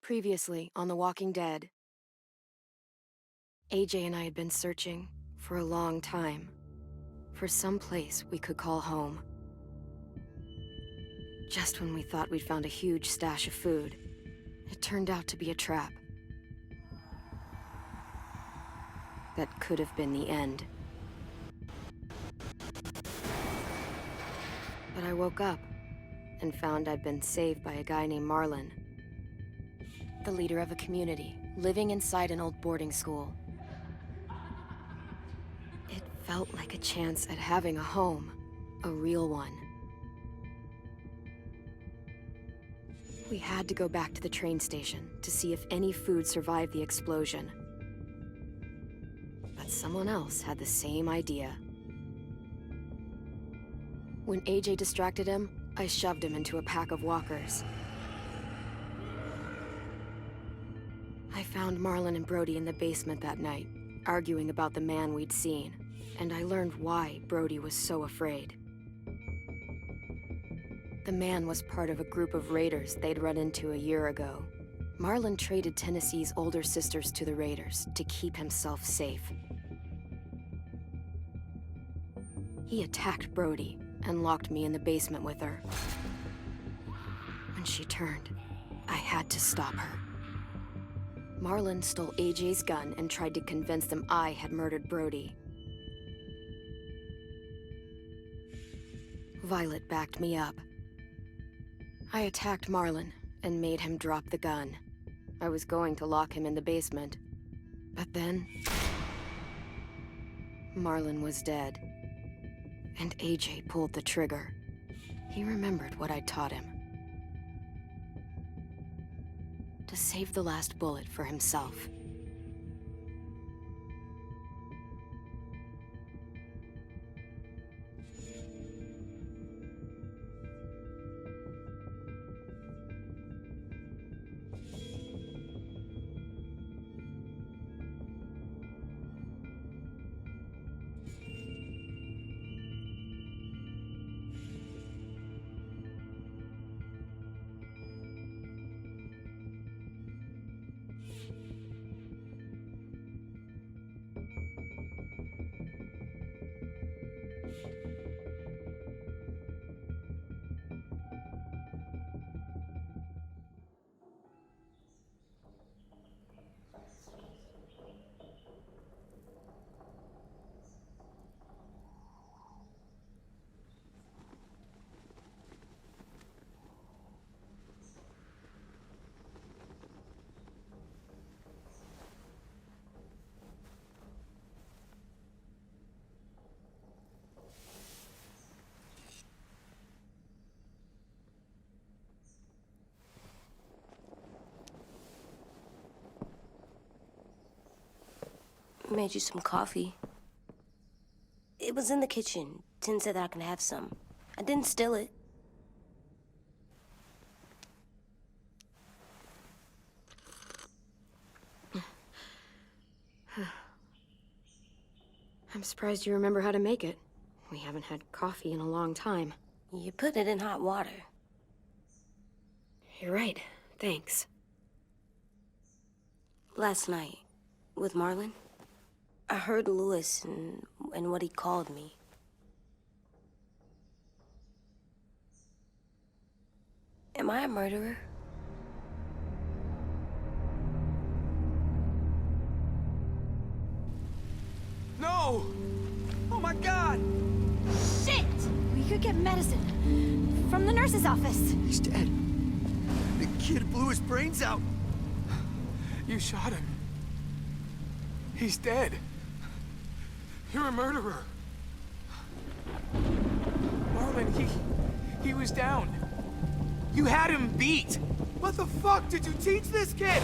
Previously on The Walking Dead, AJ and I had been searching for a long time for some place we could call home. Just when we thought we'd found a huge stash of food, it turned out to be a trap. That could have been the end. But I woke up and found I'd been saved by a guy named Marlon, the leader of a community living inside an old boarding school. It felt like a chance at having a home, a real one. We had to go back to the train station to see if any food survived the explosion. But someone else had the same idea. When AJ distracted him, I shoved him into a pack of walkers. I found Marlon and Brody in the basement that night, arguing about the man we'd seen, and I learned why Brody was so afraid. The man was part of a group of raiders they'd run into a year ago. Marlon traded Tennessee's older sisters to the raiders to keep himself safe. He attacked Brody and locked me in the basement with her. When she turned, I had to stop her. Marlon stole AJ's gun and tried to convince them I had murdered Brody. Violet backed me up. I attacked Marlon and made him drop the gun. I was going to lock him in the basement, but then Marlon was dead, and AJ pulled the trigger. He remembered what I'd taught him. To save the last bullet for himself. Made you some coffee. It was in the kitchen. Tin said that I can have some. I didn't steal it. I'm surprised you remember how to make it. We haven't had coffee in a long time. You put it in hot water. You're right. Thanks. Last night, with Marlon, I heard Lewis and what he called me. Am I a murderer? No! Oh my God! Shit! We could get medicine from the nurse's office. He's dead. The kid blew his brains out. You shot him. He's dead. You're a murderer. Marlon, he was down. You had him beat. What the fuck did you teach this kid?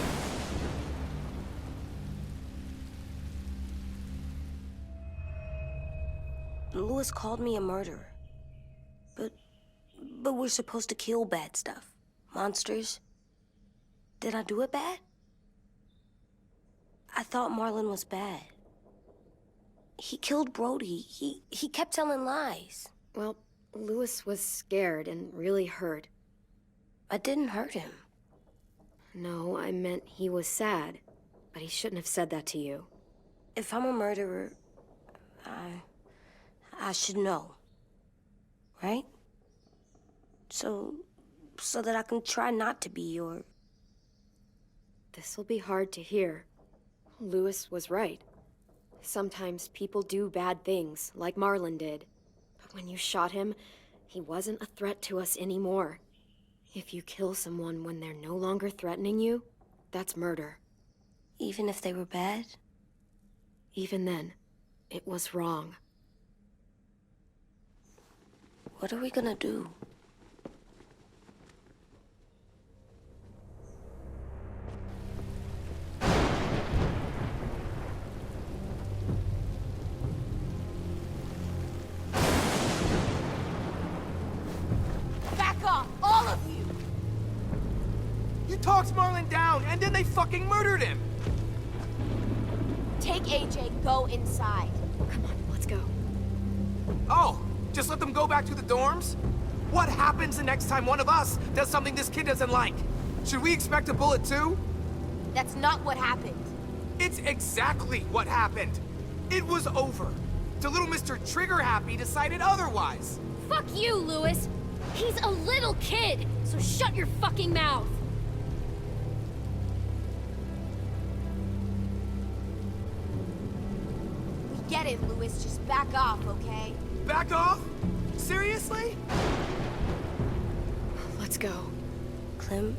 Lewis called me a murderer. But we're supposed to kill bad stuff. Monsters. Did I do it bad? I thought Marlon was bad. He killed Brody. He kept telling lies. Well, Lewis was scared and really hurt. I didn't hurt him. No, I meant he was sad. But he shouldn't have said that to you. If I'm a murderer, I should know. Right? So that I can try not to be, or... This'll be hard to hear. Lewis was right. Sometimes people do bad things, like Marlon did. But when you shot him, he wasn't a threat to us anymore. If you kill someone when they're no longer threatening you, that's murder. Even if they were bad? Even then, it was wrong. What are we gonna do? Back off, all of you! You talked Marlon down, and then they fucking murdered him! Take AJ, go inside. Come on, let's go. Oh, just let them go back to the dorms? What happens the next time one of us does something this kid doesn't like? Should we expect a bullet too? That's not what happened. It's exactly what happened. It was over. The little Mr. Trigger Happy decided otherwise. Fuck you, Lewis! He's a little kid, so shut your fucking mouth! We get it, Lewis. Just back off, okay? Back off? Seriously? Let's go. Clem?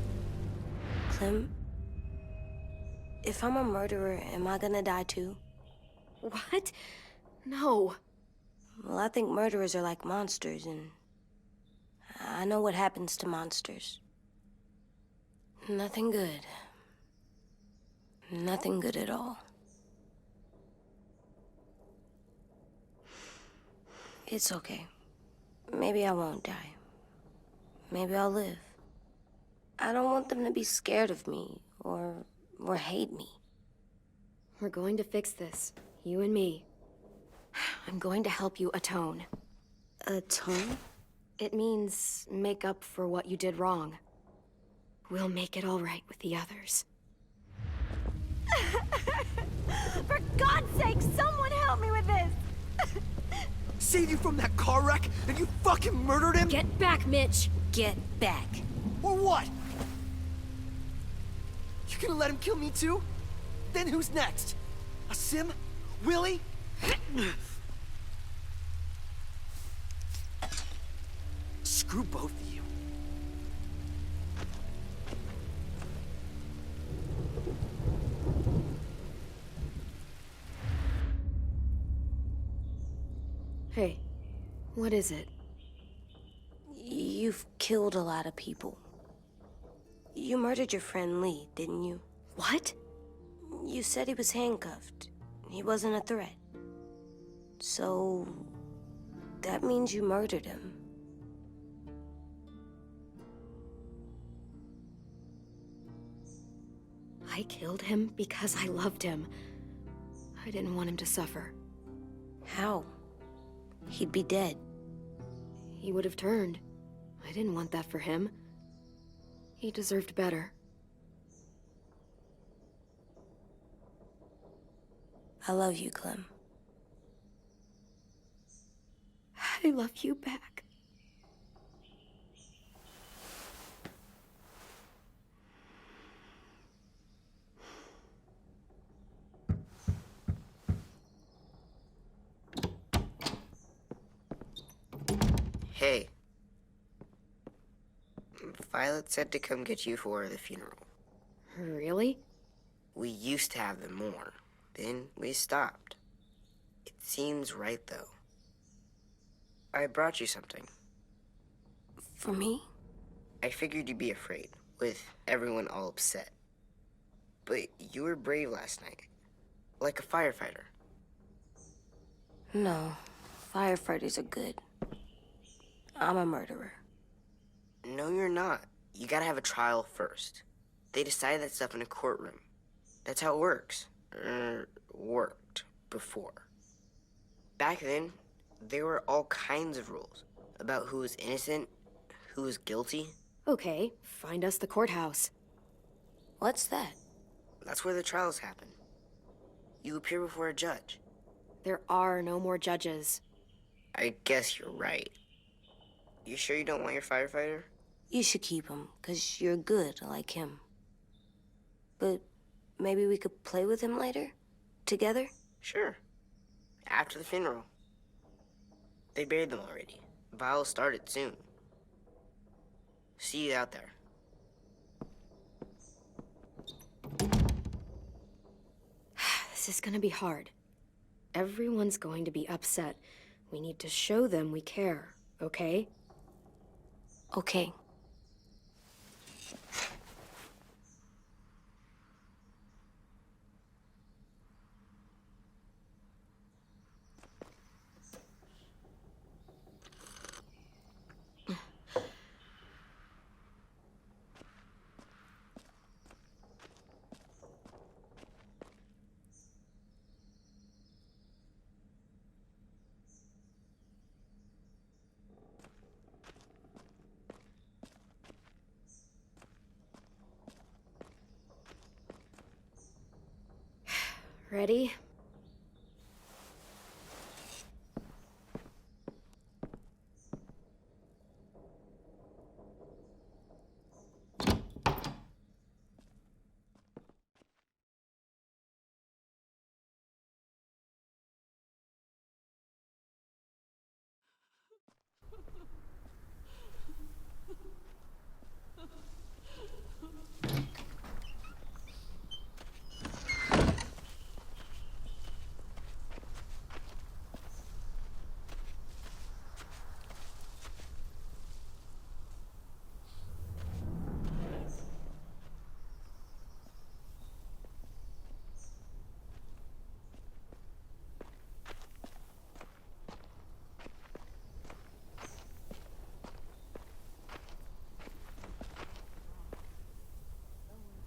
If I'm a murderer, am I gonna die too? What? No. Well, I think murderers are like monsters, and I know what happens to monsters. Nothing good. Nothing good at all. It's okay. Maybe I won't die. Maybe I'll live. I don't want them to be scared of me, or hate me. We're going to fix this. You and me. I'm going to help you atone. Atone? It means make up for what you did wrong. We'll make it all right with the others. For God's sake, someone help me with this! Saved you from that car wreck, and you fucking murdered him? Get back, Mitch! Get back. Or what? You gonna let him kill me too? Then who's next? Sim? Willie? Screw both of you. Hey, what is it? You've killed a lot of people. You murdered your friend Lee, didn't you? What? You said he was handcuffed. He wasn't a threat. So... that means you murdered him. I killed him because I loved him. I didn't want him to suffer. How? He'd be dead. He would have turned. I didn't want that for him. He deserved better. I love you, Clem. I love you back. Hey. Violet said to come get you for the funeral. Really? We used to have them more. Then we stopped. It seems right, though. I brought you something. For me? I figured you'd be afraid, with everyone all upset. But you were brave last night. Like a firefighter. No. Firefighters are good. I'm a murderer. No, you're not. You gotta have a trial first. They decide that stuff in a courtroom. That's how it works. Worked before. Back then, there were all kinds of rules about who was innocent, who was guilty. Okay, find us the courthouse. What's that? That's where the trials happen. You appear before a judge. There are no more judges. I guess you're right. You sure you don't want your firefighter? You should keep him, 'cause you're good like him. But maybe we could play with him later? Together? Sure. After the funeral. They buried them already. Vile will start it soon. See you out there. This is gonna be hard. Everyone's going to be upset. We need to show them we care, okay? Okay. Ready?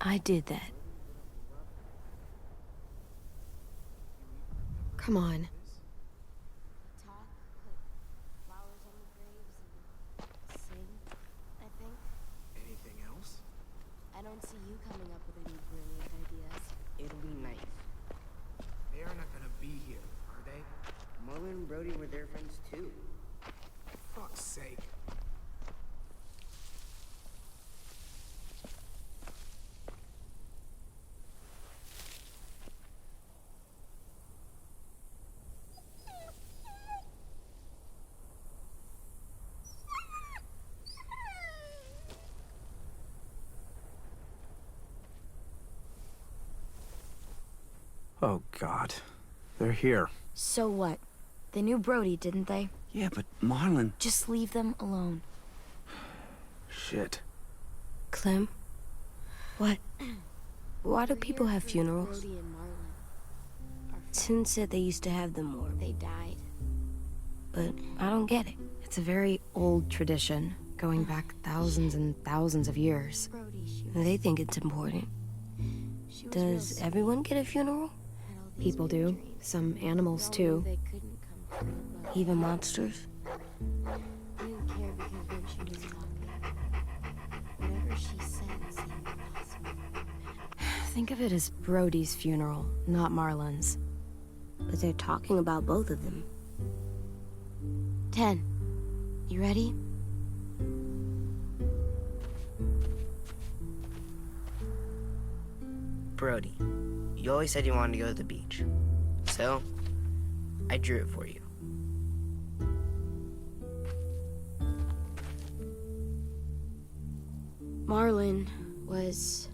I did that. Come on. Talk, put flowers on the graves, and sing, I think. Anything else? I don't see you coming up with any brilliant ideas. It'll be nice. They are not gonna be here, are they? Marlon and Brody were their friends too. For fuck's sake. Oh, God. They're here. So what? They knew Brody, didn't they? Yeah, but Marlon... Just leave them alone. Shit. Clem, What? why do people have funerals? Brody and Marlon. Sin said they used to have them more, They died. but I don't get it. It's a very old tradition, going back thousands and thousands of years. Brody, she They think it's important. was real Does sick, everyone get a funeral? had all these People do. dreams. Some animals, All too. knew they couldn't come true, but Even monsters? didn't care because when she was talking, whatever she said seemed possible. Think of it as Brody's funeral, not Marlon's. But they're talking about both of them. 10. You ready? Brody, you always said you wanted to go to the beach. So, I drew it for you. Marlon was...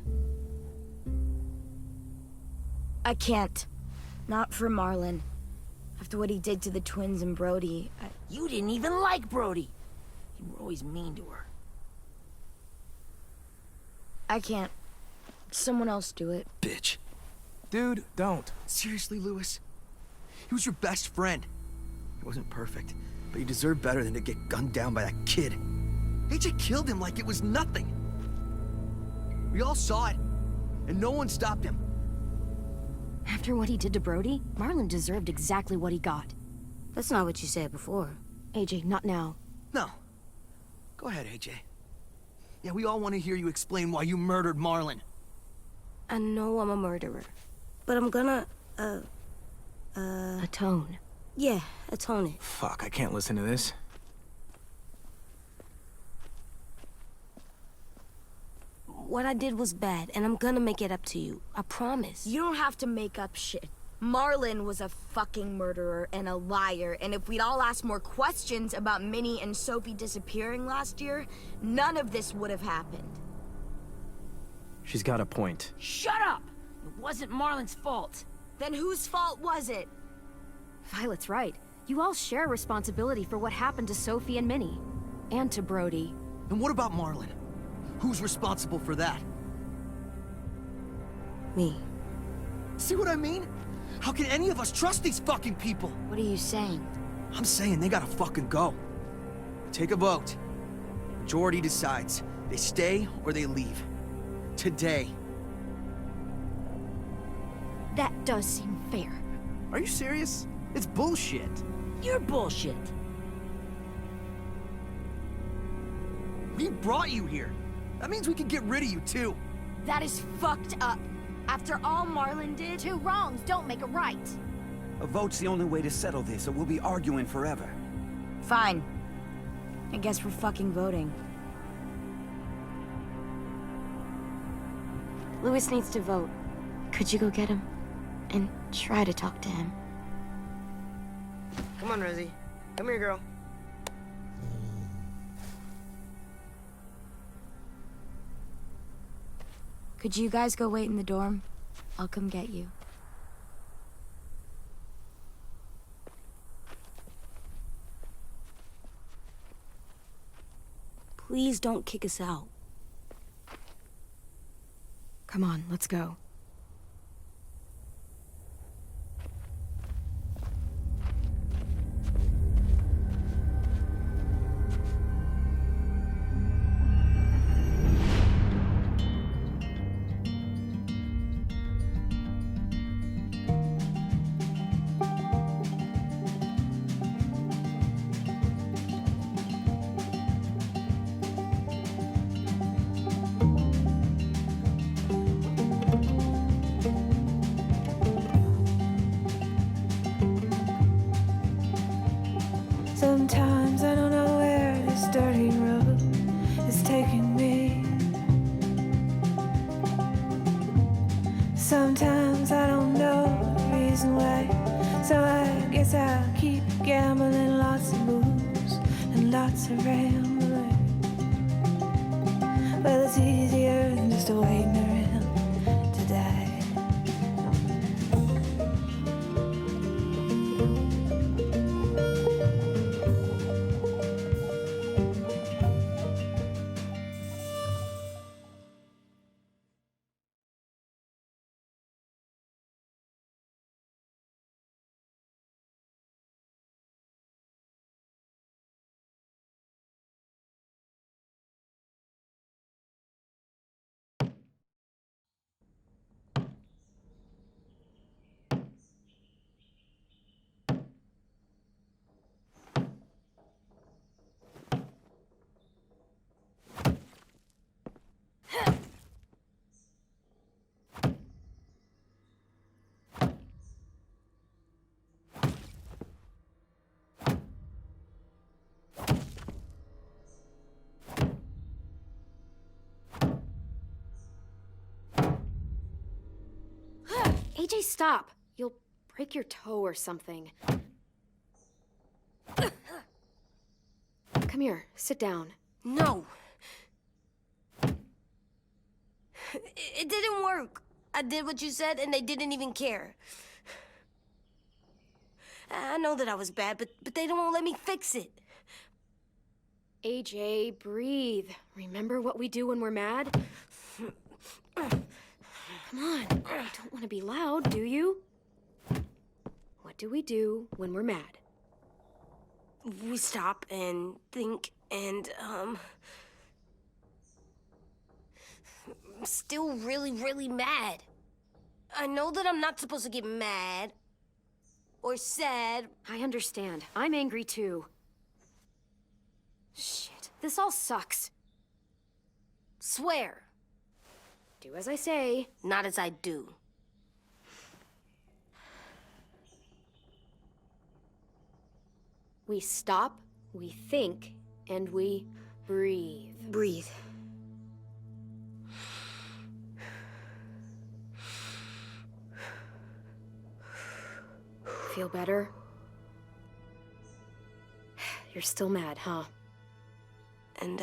I can't. Not for Marlon. After what he did to the twins and Brody, You didn't even like Brody. You were always mean to her. I can't. Someone else do it. Bitch. Dude, don't. Seriously, Lewis? He was your best friend. He wasn't perfect, but he deserved better than to get gunned down by that kid. AJ killed him like it was nothing. We all saw it, and no one stopped him. After what he did to Brody, Marlon deserved exactly what he got. That's not what you said before. AJ, not now. No. Go ahead, AJ. Yeah, we all want to hear you explain why you murdered Marlon. I know I'm a murderer, but I'm gonna, Atone. yeah, atone it. Fuck, I can't listen to this. What I did was bad, and I'm gonna make it up to you. I promise. You don't have to make up shit. Marlon was a fucking murderer and a liar, and if we'd all asked more questions about Minnie and Sophie disappearing last year, none of this would have happened. She's got a point. Shut up! It wasn't Marlon's fault. Then whose fault was it? Violet's right. You all share responsibility for what happened to Sophie and Minnie. And to Brody. And what about Marlon? Who's responsible for that? Me. See what I mean? How can any of us trust these fucking people? What are you saying? I'm saying they gotta fucking go. Take a vote. Majority decides. They stay or they leave. Today. That does seem fair. Are you serious? It's bullshit. You're bullshit. We brought you here. That means we can get rid of you too. That is fucked up. After all Marlon did, Two wrongs don't make a right. A vote's the only way to settle this, or we'll be arguing forever. fine. I guess we're fucking voting. Louis needs to vote. Could you go get him? And try to talk to him. Come on, Rosie. Come here, girl. Could you guys go wait in the dorm? I'll come get you. Please don't kick us out. Come on, let's go. Sometimes I don't know where this dirty road is taking me. Sometimes I don't know the reason why. So I guess I'll keep gambling, lots of moves and lots of rambling. Well, it's easier than just waiting around to die. AJ, stop! You'll break your toe or something. Come here, sit down. No. It didn't work. I did what you said, and they didn't even care. I know that I was bad, but they don't let me fix it. AJ, breathe. Remember what we do when we're mad? Come on, you don't want to be loud, do you? What do we do when we're mad? We stop and think and, I'm still really, really mad. I know that I'm not supposed to get mad or sad. I understand. I'm angry too. Shit, this all sucks. Swear. Do as I say. Not as I do. We stop, we think, and we breathe. Breathe. Feel better? You're still mad, huh? And,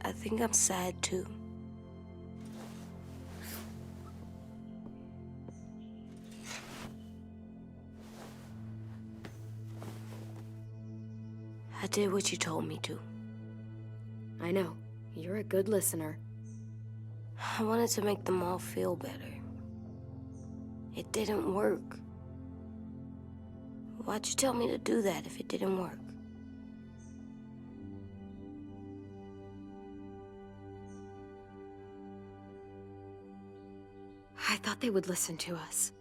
I think I'm sad too. I did what you told me to. I know. You're a good listener. I wanted to make them all feel better. It didn't work. Why'd you tell me to do that if it didn't work? I thought they would listen to us.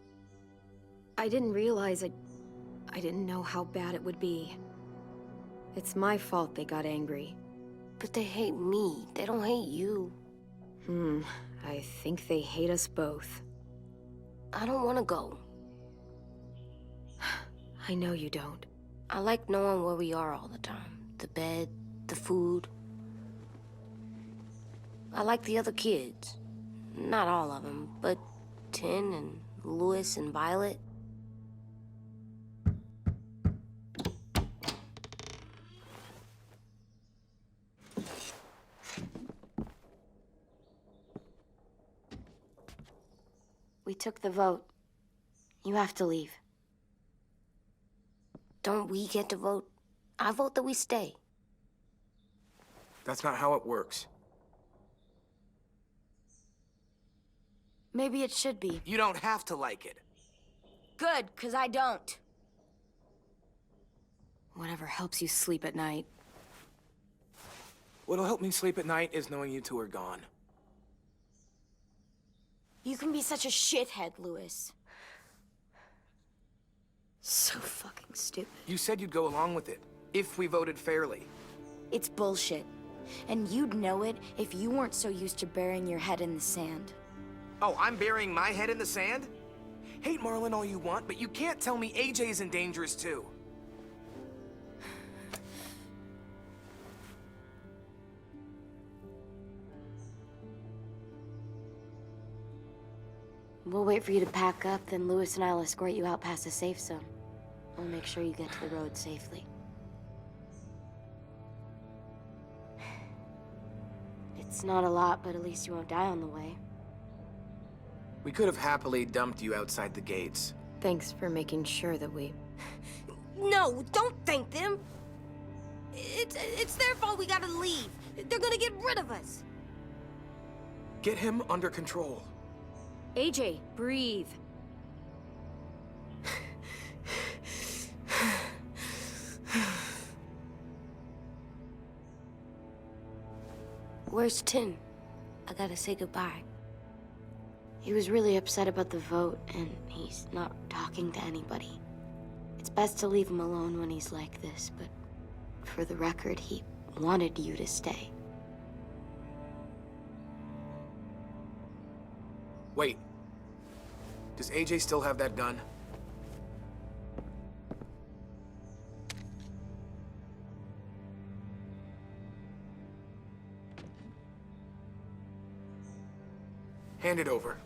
I didn't realize I didn't know how bad it would be. It's my fault they got angry. But they hate me. They don't hate you. I think they hate us both. I don't want to go. I know you don't. I like knowing where we are all the time. The bed, the food. I like the other kids. Not all of them, but Tin and Louis and Violet. We took the vote. You have to leave. Don't we get to vote? I vote that we stay. That's not how it works. Maybe it should be. You don't have to like it. Good, because I don't. Whatever helps you sleep at night. What'll help me sleep at night is knowing you two are gone. You can be such a shithead, Louis. So fucking stupid. You said you'd go along with it, if we voted fairly. It's bullshit. And you'd know it if you weren't so used to burying your head in the sand. Oh, I'm burying my head in the sand? Hate Marlon all you want, but you can't tell me AJ's in dangerous too. We'll wait for you to pack up, then Louis and I'll escort you out past the safe zone. We'll make sure you get to the road safely. It's not a lot, but at least you won't die on the way. We could have happily dumped you outside the gates. Thanks for making sure that we... No, don't thank them! It's their fault we gotta leave. They're gonna get rid of us. Get him under control. AJ, breathe. Where's Tin? I gotta say goodbye. He was really upset about the vote, and he's not talking to anybody. It's best to leave him alone when he's like this, but for the record, he wanted you to stay. Wait. Does AJ still have that gun? Hand it over.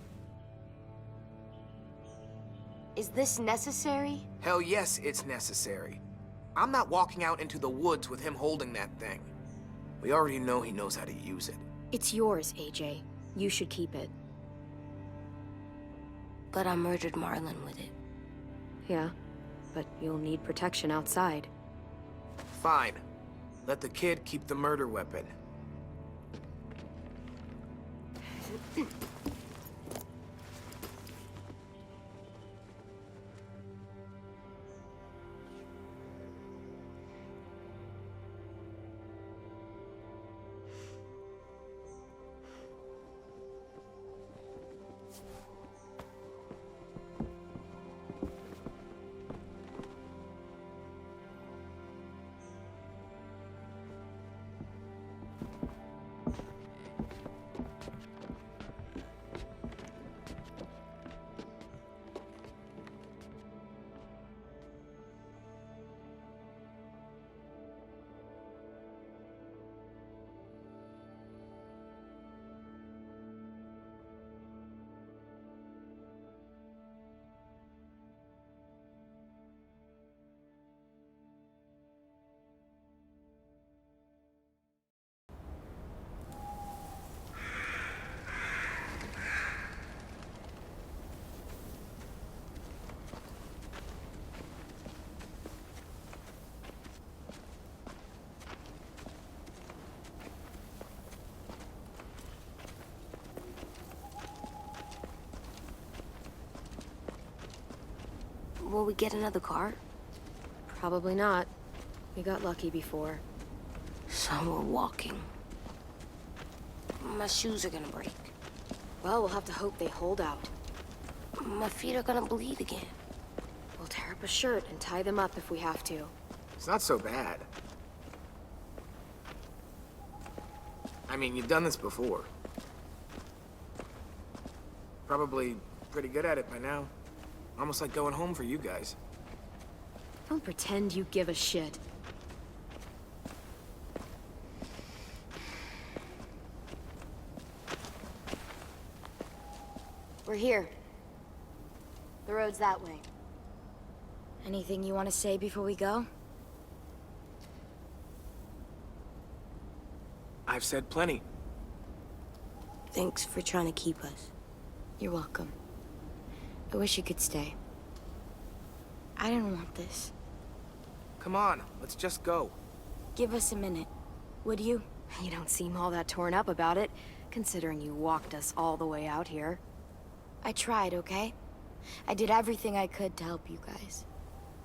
Is this necessary? Hell yes, it's necessary. I'm not walking out into the woods with him holding that thing. We already know he knows how to use it. It's yours, AJ. You should keep it. But I murdered Marlon with it. Yeah, but you'll need protection outside. Fine. Let the kid keep the murder weapon. Will we get another car? Probably not. We got lucky before. So we're walking. My shoes are gonna break. Well, we'll have to hope they hold out. My feet are gonna bleed again. We'll tear up a shirt and tie them up if we have to. It's not so bad. I mean, you've done this before. Probably pretty good at it by now. Almost like going home for you guys. Don't pretend you give a shit. We're here. The road's that way. Anything you want to say before we go? I've said plenty. Thanks for trying to keep us. You're welcome. I wish you could stay. I didn't want this. Come on, let's just go. Give us a minute, would you? You don't seem all that torn up about it, considering you walked us all the way out here. I tried, okay? I did everything I could to help you guys.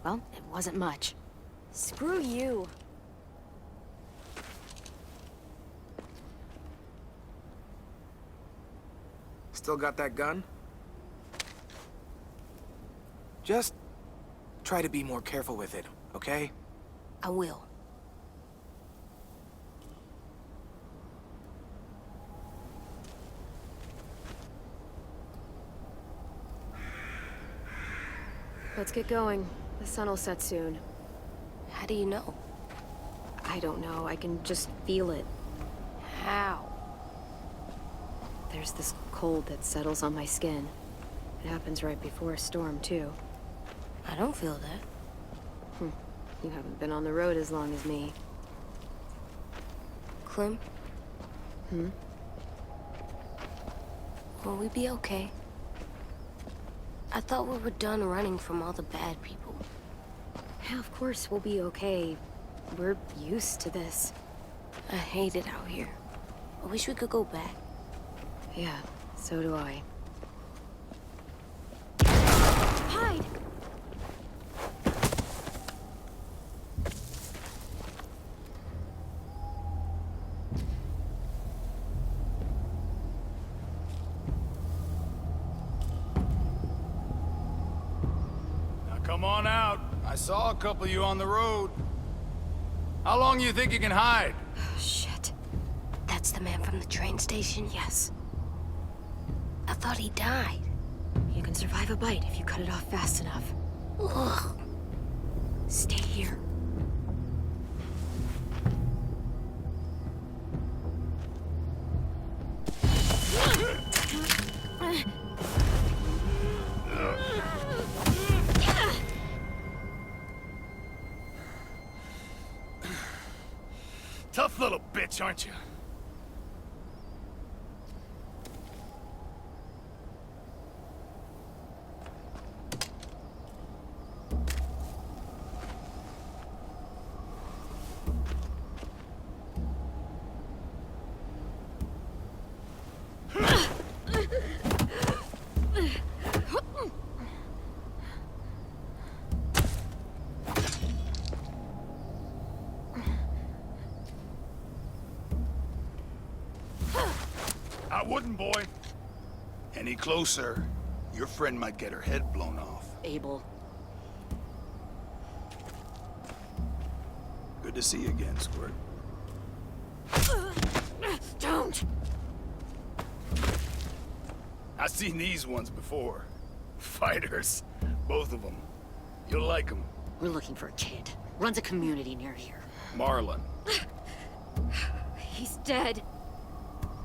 Well, it wasn't much. Screw you. Still got that gun? Just try to be more careful with it, okay? I will. Let's get going. The sun will set soon. How do you know? I don't know. I can just feel it. How? There's this cold that settles on my skin. It happens right before a storm, too. I don't feel that. You haven't been on the road as long as me. Clem? Will we be okay? I thought we were done running from all the bad people. Yeah, of course we'll be okay. We're used to this. I hate it out here. I wish we could go back. Yeah, so do I. Hide! Now come on out. I saw a couple of you on the road. How long you think you can hide? Shit. That's the man from the train station? Yes. I thought he died. You can survive a bite if you cut it off fast enough. Ugh. Stay here. Tough little bitch, aren't you? I wouldn't, boy. Any closer, your friend might get her head blown off. Abel. Good to see you again, Squirt. Don't! I've seen these ones before. Fighters. Both of them. You'll like them. We're looking for a kid. Runs a community near here. Marlon. He's dead.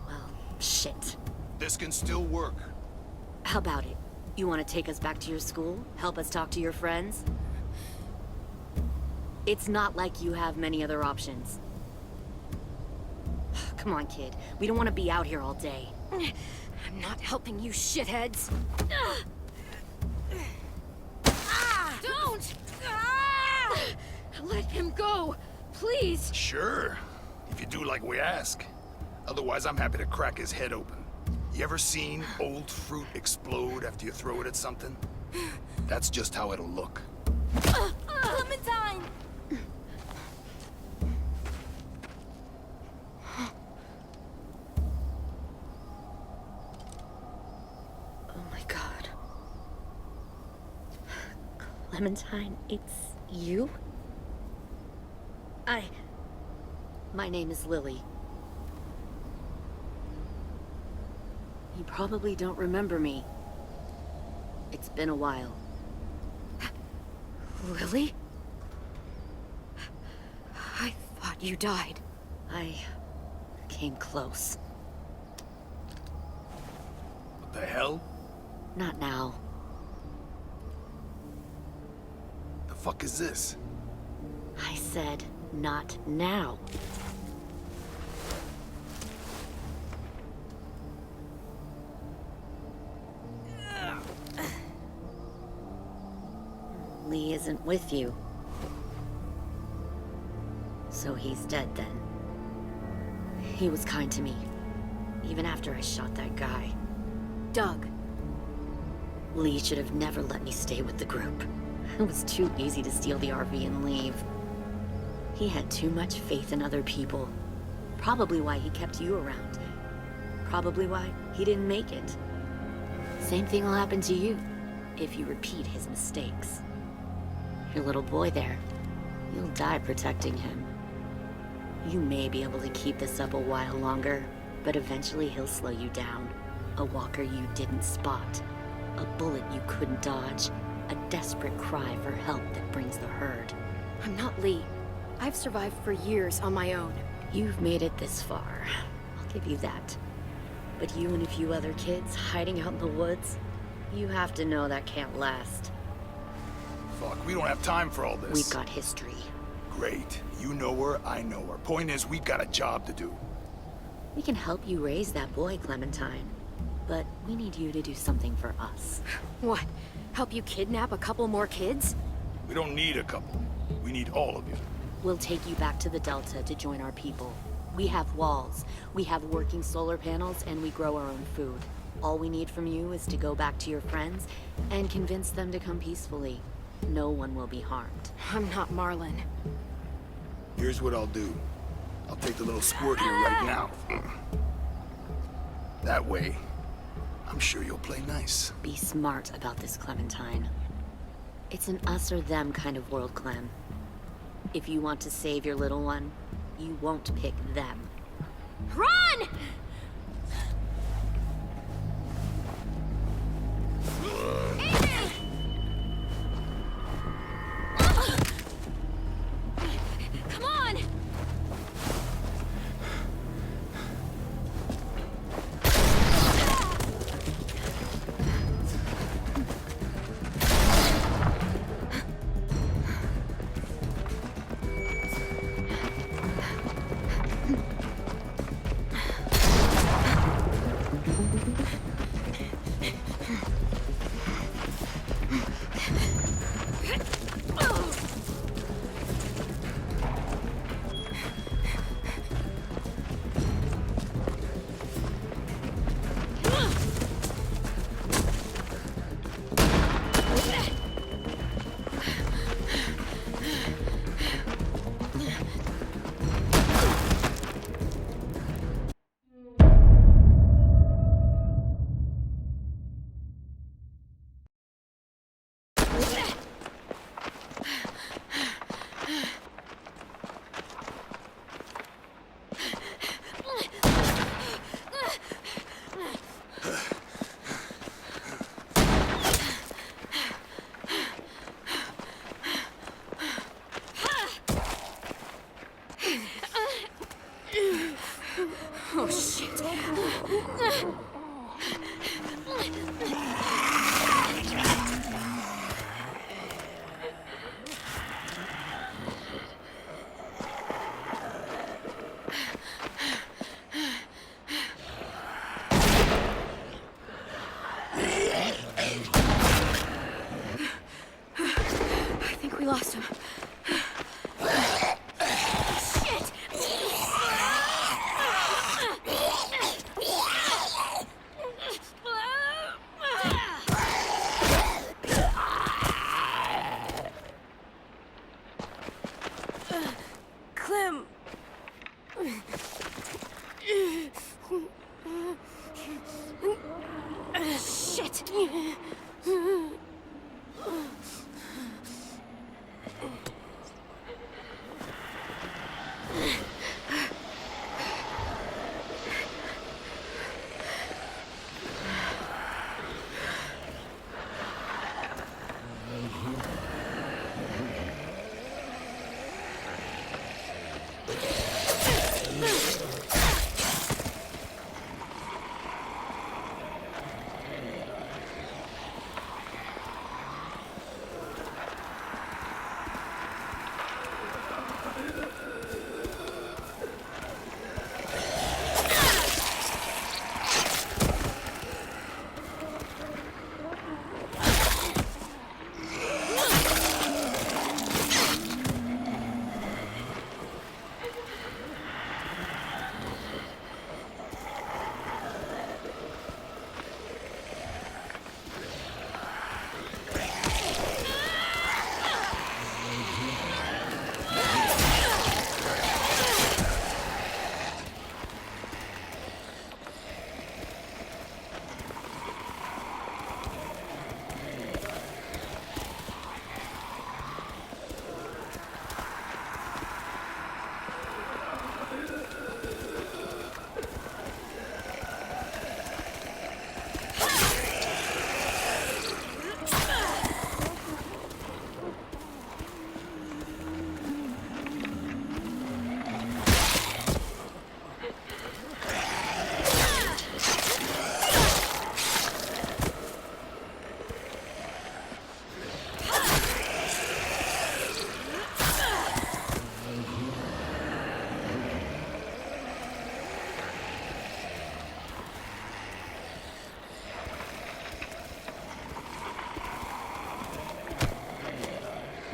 Well, shit. This can still work. How about it? You want to take us back to your school? Help us talk to your friends? It's not like you have many other options. Come on, kid. We don't want to be out here all day. I'm not helping you shitheads. Don't! Let him go, please. Sure. If you do like we ask. Otherwise, I'm happy to crack his head open. You ever seen old fruit explode after you throw it at something? That's just how it'll look. Clementine! Oh my god. Clementine, it's you? My name is Lily. You probably don't remember me. It's been a while. Lily? I thought you died. I came close. What the hell? Not now. The fuck is this? I said, not now. Lee isn't with you. So he's dead then. He was kind to me, even after I shot that guy. Doug. Lee should have never let me stay with the group. It was too easy to steal the RV and leave. He had too much faith in other people. Probably why he kept you around. Probably why he didn't make it. Same thing will happen to you, if you repeat his mistakes. Your little boy there, you'll die protecting him. You may be able to keep this up a while longer, but eventually he'll slow you down. A walker you didn't spot. A bullet you couldn't dodge. A desperate cry for help that brings the herd. I'm not Lee. I've survived for years on my own. You've made it this far. I'll give you that. But you and a few other kids hiding out in the woods, you have to know that can't last. Fuck, we don't have time for all this. We've got history. Great. You know her, I know her. Point is, we got a job to do. We can help you raise that boy, Clementine. But we need you to do something for us. What? Help you kidnap a couple more kids? We don't need a couple. We need all of you. We'll take you back to the Delta to join our people. We have walls, we have working solar panels, and we grow our own food. All we need from you is to go back to your friends and convince them to come peacefully. No one will be harmed. I'm not Marlon. Here's what I'll do. I'll take the little squirt here right now. That way, I'm sure you'll play nice. Be smart about this, Clementine. It's an us or them kind of world, Clem. If you want to save your little one, you won't pick them. Run! Come on! Clem. Shit.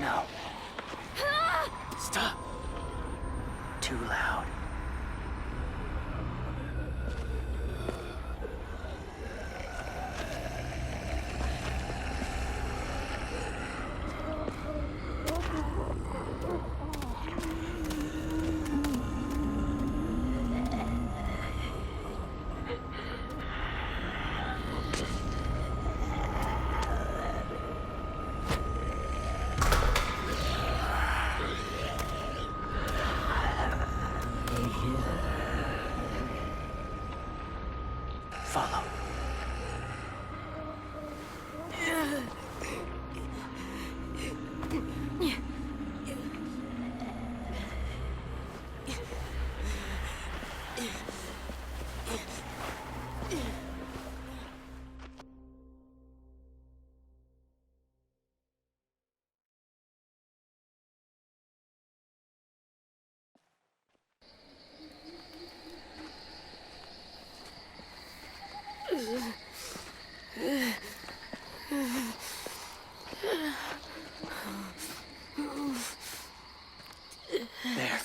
No. Stop. Too loud. Follow. There.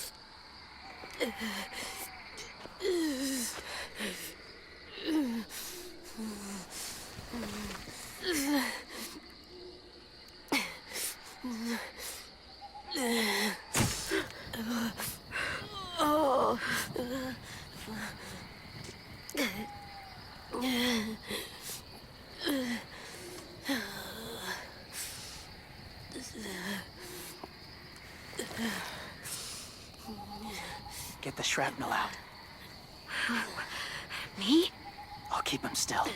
Get the shrapnel out. Me? I'll keep him still.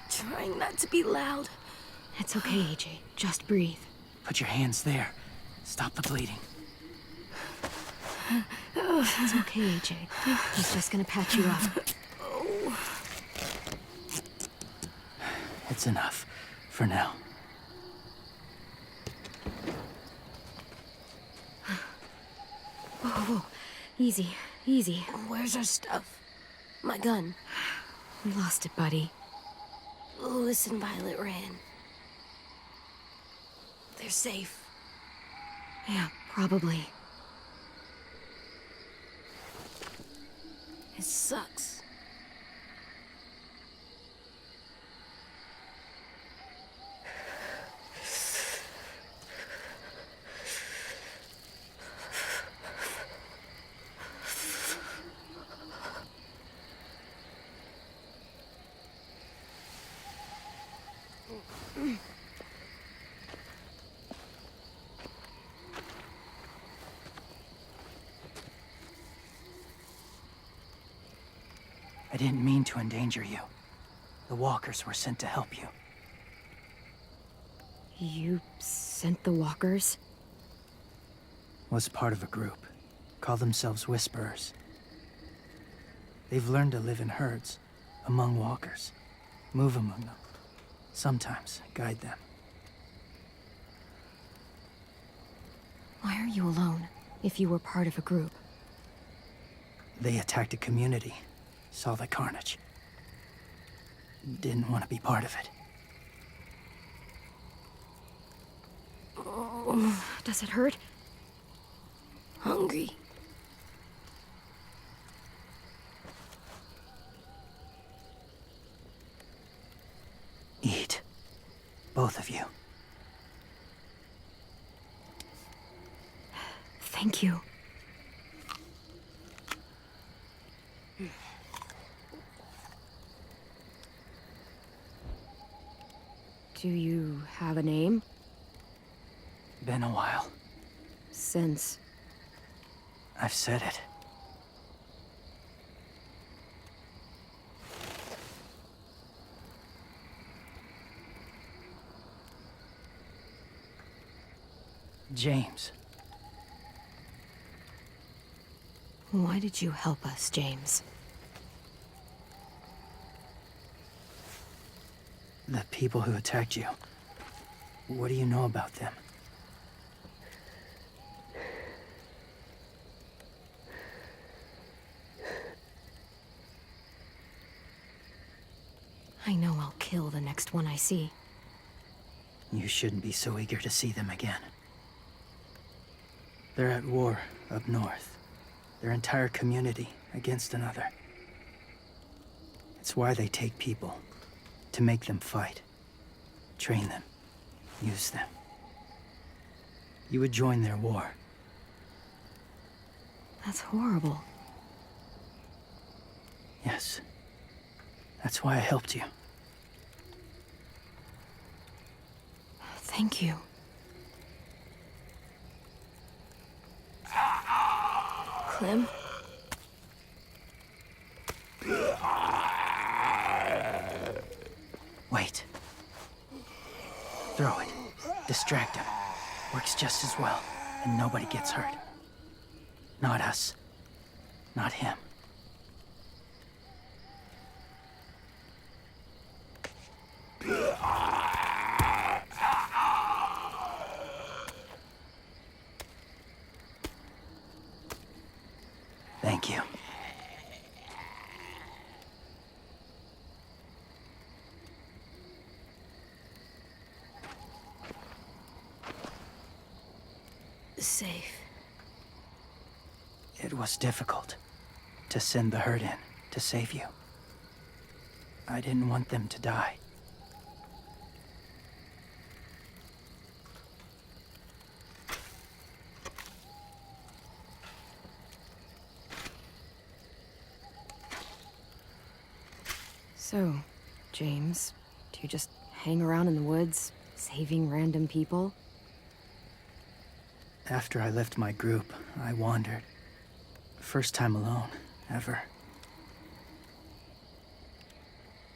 Trying not to be loud. It's okay, AJ. Just breathe. Put your hands there. Stop the bleeding. It's okay, AJ. He's just gonna patch you up. It's enough. For now. Whoa, whoa. Easy, easy. Where's our stuff? My gun. We lost it, buddy. Louis and Violet ran. They're safe. Yeah, probably. It sucks. I didn't mean to endanger you. The walkers were sent to help you. You sent the walkers? Was part of a group. Call themselves Whisperers. They've learned to live in herds, among walkers. Move among them. Sometimes guide them. Why are you alone, if you were part of a group? They attacked a community. Saw the carnage. Didn't want to be part of it. Does it hurt? Hungry. Eat. Both of you. Thank you. Do you have a name? Been a while. Since... I've said it. James. Why did you help us, James? The people who attacked you. What do you know about them? I know I'll kill the next one I see. You shouldn't be so eager to see them again. They're at war up north. Their entire community against another. It's why they take people. To make them fight. Train them. Use them. You would join their war. That's horrible. Yes. That's why I helped you. Thank you. Clem? Wait. Throw it. Distract him. Works just as well, and nobody gets hurt. Not us. Not him. Thank you. Safe. It was difficult to send the herd in to save you. I didn't want them to die. So, James, do you just hang around in the woods, saving random people? After I left my group, I wandered. First time alone, ever.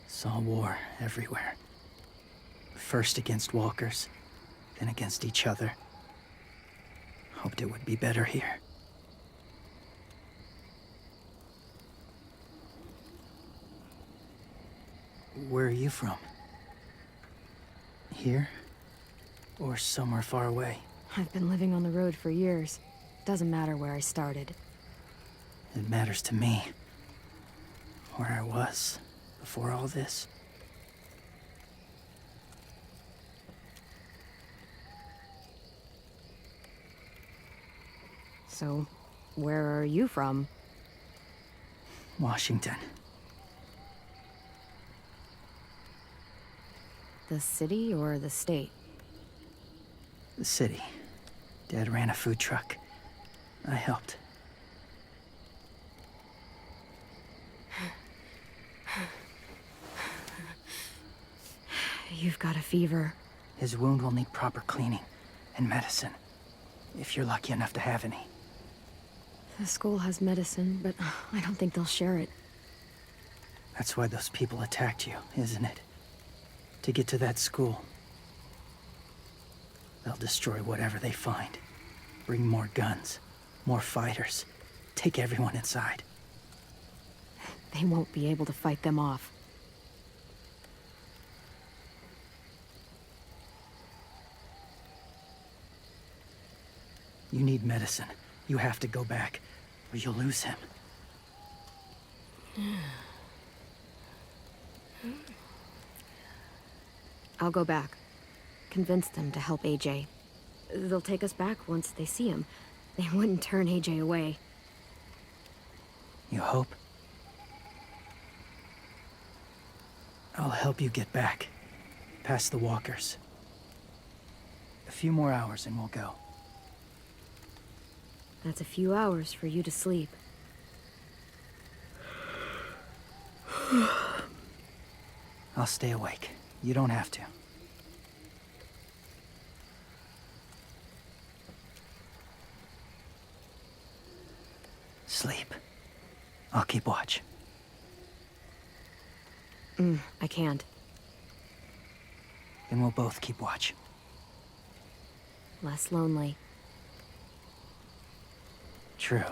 Saw war everywhere. First against walkers, then against each other. Hoped it would be better here. Where are you from? Here? Or somewhere far away? I've been living on the road for years. Doesn't matter where I started. It matters to me. Where I was before all this. So, where are you from? Washington. The city or the state? The city. Dad ran a food truck. I helped. You've got a fever. His wound will need proper cleaning and medicine. If you're lucky enough to have any. The school has medicine, but I don't think they'll share it. That's why those people attacked you, isn't it? To get to that school. They'll destroy whatever they find. Bring more guns, more fighters. Take everyone inside. They won't be able to fight them off. You need medicine. You have to go back, or you'll lose him. I'll go back. Convince them to help AJ. They'll take us back once they see him. They wouldn't turn AJ away. You hope? I'll help you get back. Past the walkers. A few more hours and we'll go. That's a few hours for you to sleep. I'll stay awake. You don't have to. Sleep. I'll keep watch. I can't. Then we'll both keep watch. Less lonely. True.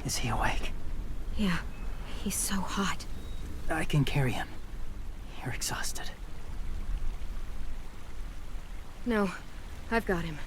Is he awake? Yeah, he's so hot. I can carry him. You're exhausted. No, I've got him.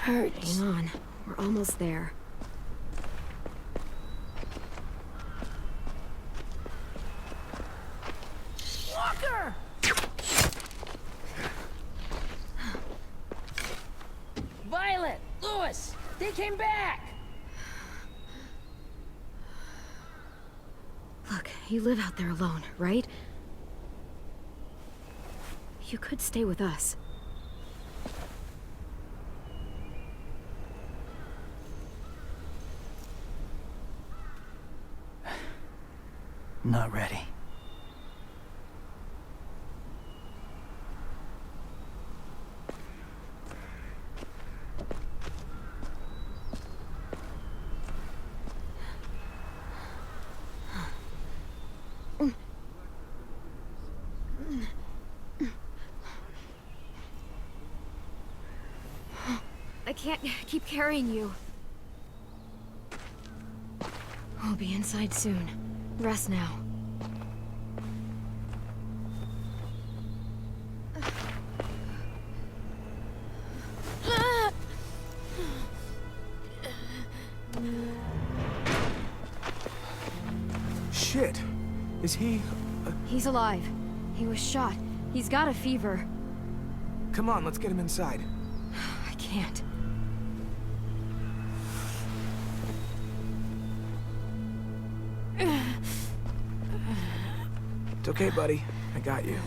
Hurts. Hang on, we're almost there. Walker! Violet! Lewis! They came back! Look, you live out there alone, right? You could stay with us. Not ready. I can't keep carrying you. I'll be inside soon. Rest now. shit. Is he... He's alive. He was shot. He's got a fever. Come on, let's get him inside. I can't. It's okay, buddy. I got you.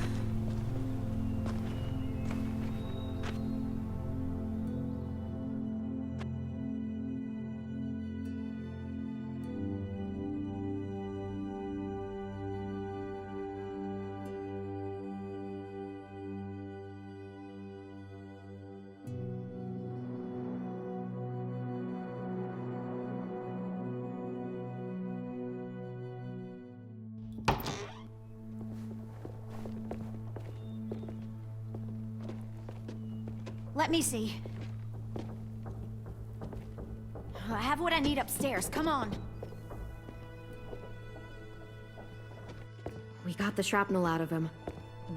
Let me see. I have what I need upstairs. Come on. We got the shrapnel out of him.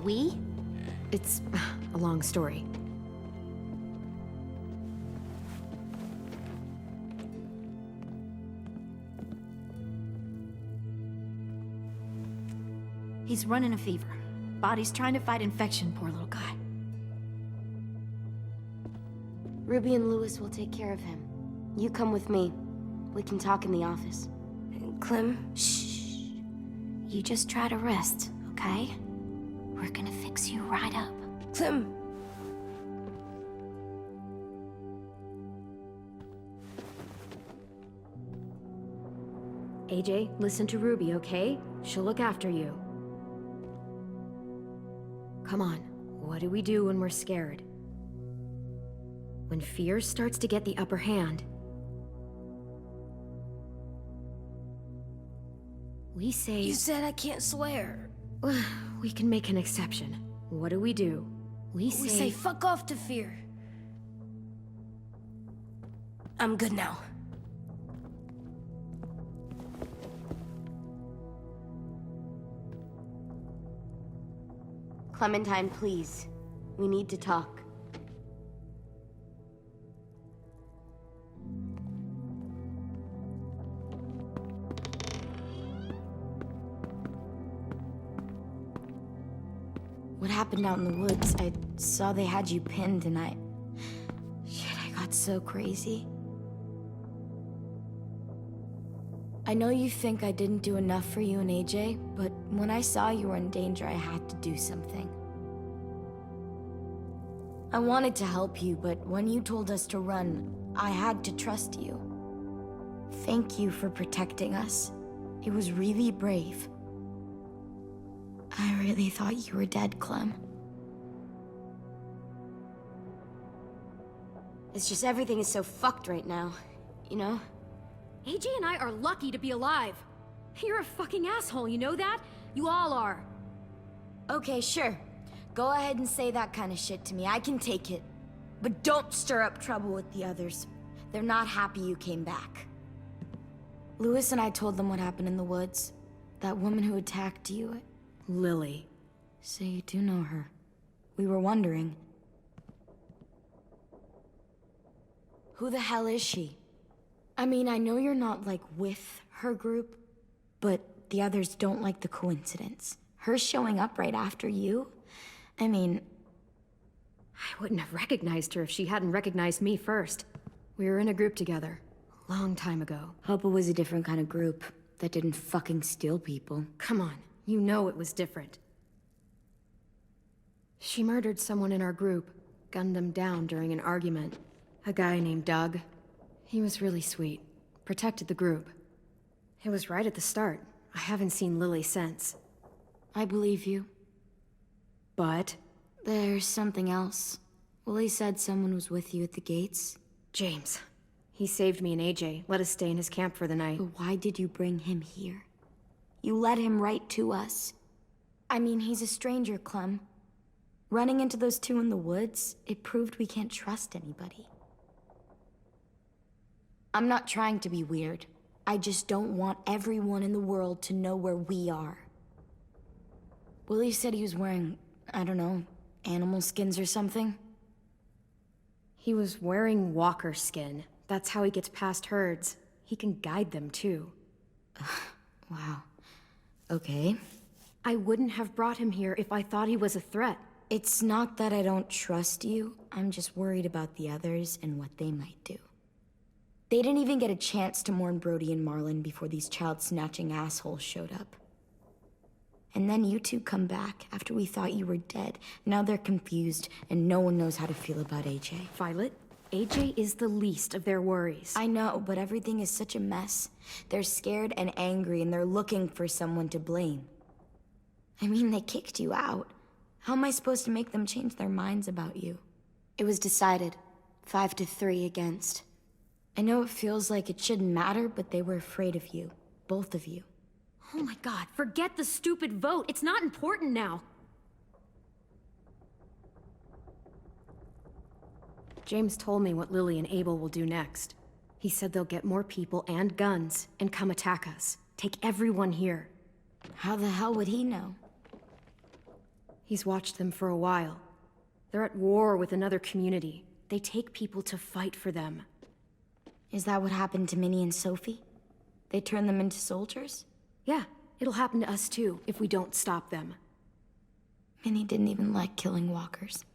We? It's a long story. He's running a fever. Body's trying to fight infection, poor little guy. Ruby and Lewis will take care of him. You come with me. We can talk in the office. Clem, shh. You just try to rest, okay? We're gonna fix you right up. Clem! AJ, listen to Ruby, okay? She'll look after you. Come on, what do we do when we're scared? When fear starts to get the upper hand, we say... You said I can't swear. We can make an exception. What do? We say fuck off to fear. I'm good now. Clementine, please. We need to talk. What happened out in the woods? I saw they had you pinned and Shit, I got so crazy. I know you think I didn't do enough for you and AJ, but when I saw you were in danger, I had to do something. I wanted to help you, but when you told us to run, I had to trust you. Thank you for protecting us. It was really brave. I really thought you were dead, Clem. It's just everything is so fucked right now, you know? AJ and I are lucky to be alive. You're a fucking asshole, you know that? You all are. Okay, sure. Go ahead and say that kind of shit to me. I can take it. But don't stir up trouble with the others. They're not happy you came back. Lewis and I told them what happened in the woods. That woman who attacked you. Lily. So you do know her. We were wondering. Who the hell is she? I mean, I know you're not, like, with her group, but the others don't like the coincidence. Her showing up right after you? I mean... I wouldn't have recognized her if she hadn't recognized me first. We were in a group together. A long time ago. Hope it was a different kind of group that didn't fucking steal people. Come on, you know it was different. She murdered someone in our group, gunned them down during an argument. A guy named Doug. He was really sweet. Protected the group. It was right at the start. I haven't seen Lily since. I believe you. But? There's something else. Willie said someone was with you at the gates. James. He saved me and AJ, let us stay in his camp for the night. But why did you bring him here? You led him right to us. I mean, he's a stranger, Clem. Running into those two in the woods, it proved we can't trust anybody. I'm not trying to be weird. I just don't want everyone in the world to know where we are. Willie said he was wearing, I don't know, animal skins or something. He was wearing walker skin. That's how he gets past herds. He can guide them, too. Wow. Okay. I wouldn't have brought him here if I thought he was a threat. It's not that I don't trust you. I'm just worried about the others and what they might do. They didn't even get a chance to mourn Brody and Marlon before these child-snatching assholes showed up. And then you two come back after we thought you were dead. Now they're confused, and no one knows how to feel about AJ. Violet, AJ is the least of their worries. I know, but everything is such a mess. They're scared and angry, and they're looking for someone to blame. I mean, they kicked you out. How am I supposed to make them change their minds about you? It was decided. 5-3 against. I know it feels like it shouldn't matter, but they were afraid of you. Both of you. Oh my god, forget the stupid vote. It's not important now. James told me what Lily and Abel will do next. He said they'll get more people and guns and come attack us. Take everyone here. How the hell would he know? He's watched them for a while. They're at war with another community. They take people to fight for them. Is that what happened to Minnie and Sophie? They turned them into soldiers? Yeah, it'll happen to us too, if we don't stop them. Minnie didn't even like killing walkers.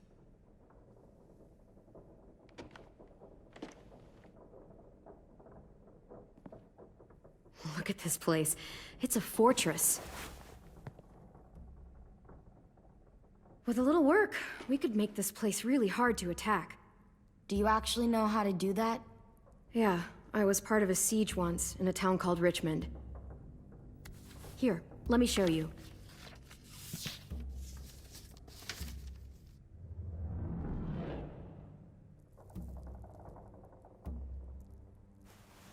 Look at this place. It's a fortress. With a little work, we could make this place really hard to attack. Do you actually know how to do that? Yeah, I was part of a siege once in a town called Richmond. Here, let me show you.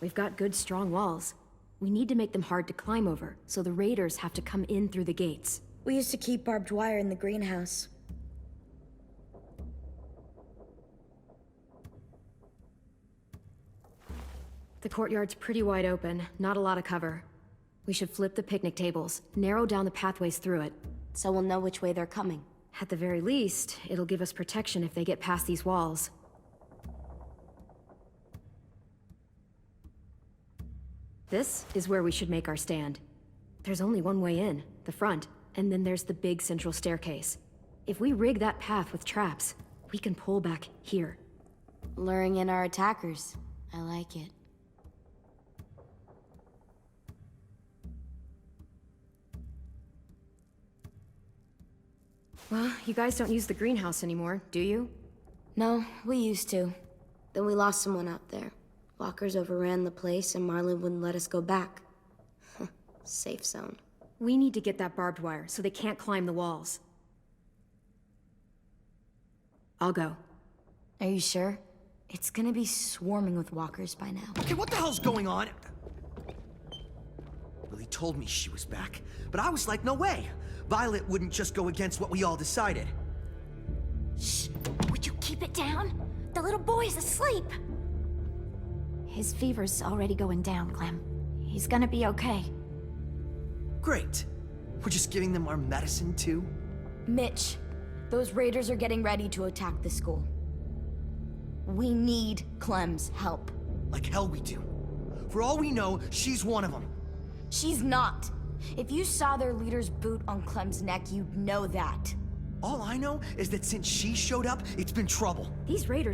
We've got good, strong walls. We need to make them hard to climb over, so the raiders have to come in through the gates. We used to keep barbed wire in the greenhouse. The courtyard's pretty wide open, not a lot of cover. We should flip the picnic tables, narrow down the pathways through it. So we'll know which way they're coming. At the very least, it'll give us protection if they get past these walls. This is where we should make our stand. There's only one way in, the front, and then there's the big central staircase. If we rig that path with traps, we can pull back here. Luring in our attackers. I like it. Well, you guys don't use the greenhouse anymore, do you? No, we used to. Then we lost someone out there. Walkers overran the place and Marlon wouldn't let us go back. Safe zone. We need to get that barbed wire so they can't climb the walls. I'll go. Are you sure? It's gonna be swarming with walkers by now. Okay, what the hell's going on? Lily told me she was back, but I was like, no way. Violet wouldn't just go against what we all decided. Shh! Would you keep it down? The little boy's asleep! His fever's already going down, Clem. He's gonna be okay. Great. We're just giving them our medicine, too? Mitch, those raiders are getting ready to attack the school. We need Clem's help. Like hell we do. For all we know, she's one of them. She's not. If you saw their leader's boot on Clem's neck, you'd know that. All I know is that since she showed up, it's been trouble. These raiders